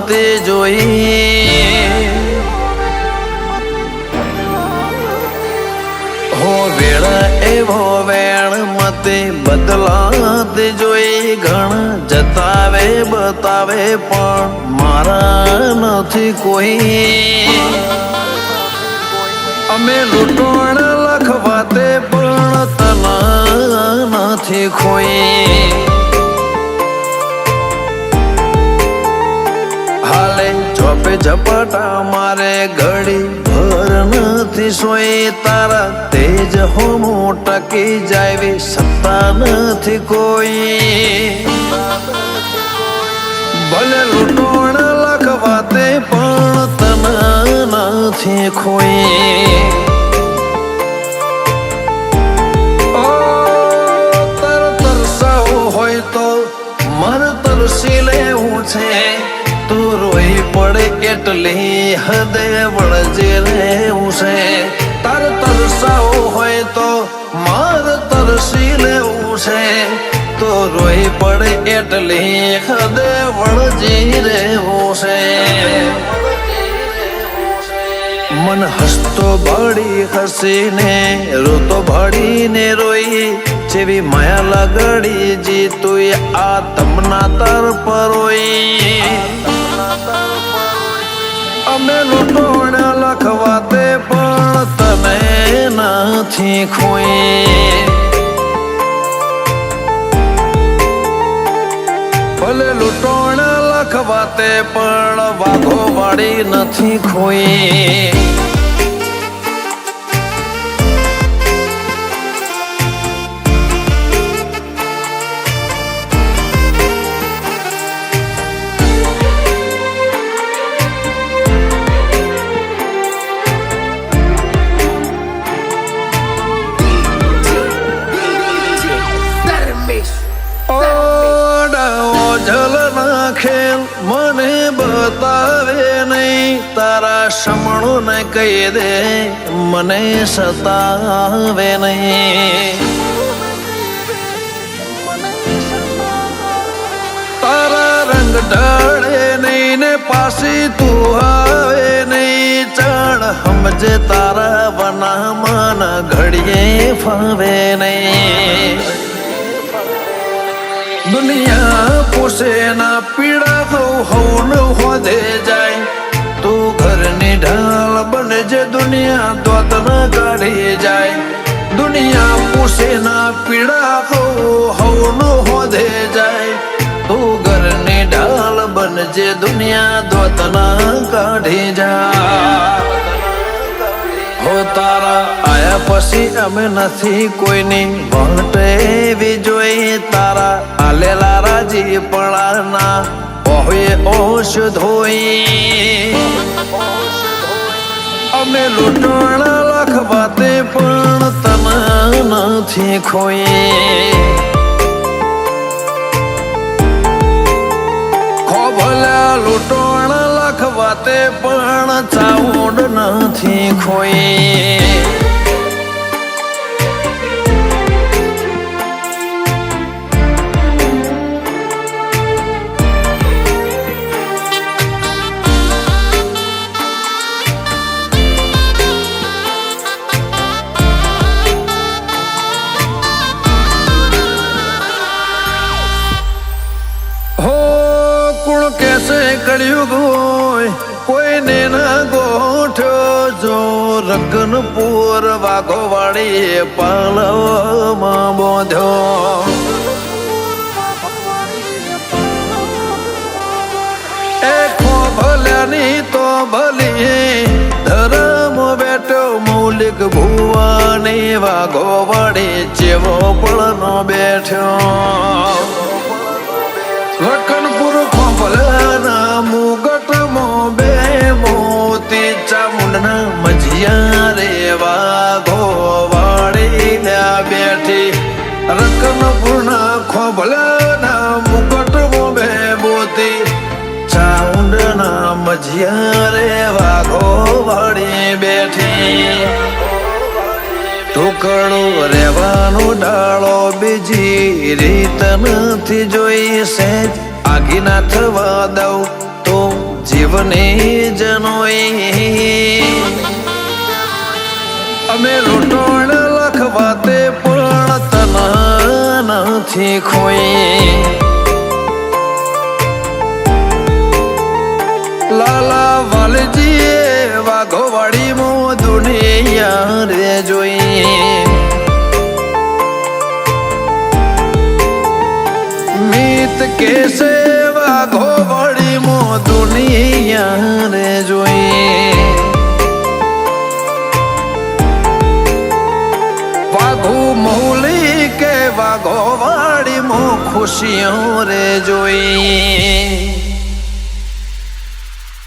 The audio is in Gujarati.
તે જોઈ હો વેળા એવો વેણ મતે બદલાતે જોઈ ઘણ જતાવે બતાવે પણ મારા નથી કોઈ અમે લૂંટણ લખવાતે પણ તના નથી ખોઈ હાલે ચોપે ઝપાટા મારે ઘડી ભર નથી સોઈ તારા તેજ હોમો ટકી જાયવી સત્તા નથી કોઈ ભલે લૂંટણ લખવાતે પણ તના નથી ખોઈ તરસાવું હોય તો મન તરસી લેવું છે તું રોઈ પડે એટલી હદે વળજે રહેવું છે તાર તરસાવું હોય તો માર તરસી લેવું છે તો રોઈ પડે એટલી હદે વળજી રહેવું છે મન હસતો ભાડી હસીને રોતો ભાડીને રોઈ જેવી માયા લગડી જીતું આ તમના તર પરોઈ અમે લૂંટણ લખવાતે પણ તને નથી ખોઈ ભલે લૂંટણ લખવાતે પણ વાઘો વાળી નથી ખોઈ જલ નાખેલ મને બતાવે નહીં તારા સમણું ને કહી દે મને સતાવે નહીં તારા રંગ ઢળે નહીં ને પાછી તું આવે નહીં ચાણ સમજે તારા વનામાં ઘડીએ ફાવે નહીં દુનિયા પોસે ના પીડા તો હવન હોદે જાય તું ઘરની ઢાલ બનજે દુનિયા દોત ના કાઢી જાય દુનિયા પોસે ના પીડા તો હવન હોદે જાય તું ઘરની ઢાલ બનજે દુનિયા દોત ના કાઢી જાય હો તારા આયા પછી અમે નથી કોઈની વાંટે એવી જોઈ તારા આલેલા રાજી પળાના ઓહે ઓશ ધોઈ અમે લૂંટણ લખવાતે પણ તને નથી ખોઈ ખોભલા લૂંટણ લખવાતે પણ ચાઉંડ નથી ખોઈ કળિયુગ હોય કોઈને ના ગોઠ્યો જો રગનપુર વાઘો વાળી પાલવમાં બોધ્યો એ ખોભલ્યાની તો ભલી ધરમ બેઠો મૌલિક ભુવાની વાઘો વાળી જેવો પળનો બેઠ્યો રકનપુર ખોભલાના મુગટમાં બે મોતી ચામુંડના મજિયા રે વાઘો વાળી બેઠી રકનપુરના ખોભલાના મુગટમાં બે મોતી ચામુંડના મજિયા રે વાઘો વાળી બેઠી ટુકડું રહેવાનો ડાળો બીજી રીત નથી જોઈ સેજ આગી ના થવા દઉં તો જીવની જનોઈ અમે લૂંટણ લખવાતે પણ તન નથી ખોઈ લાલા વાલજીએ વાઘોવાડી મો દુનિયા રે જોઈ મીત કેસે વાઘોવાડી મો દુનિયા રે જોઈ વાઘુ મૌલી કે વાઘોવાડી મો ખુશીઓ રે જોઈ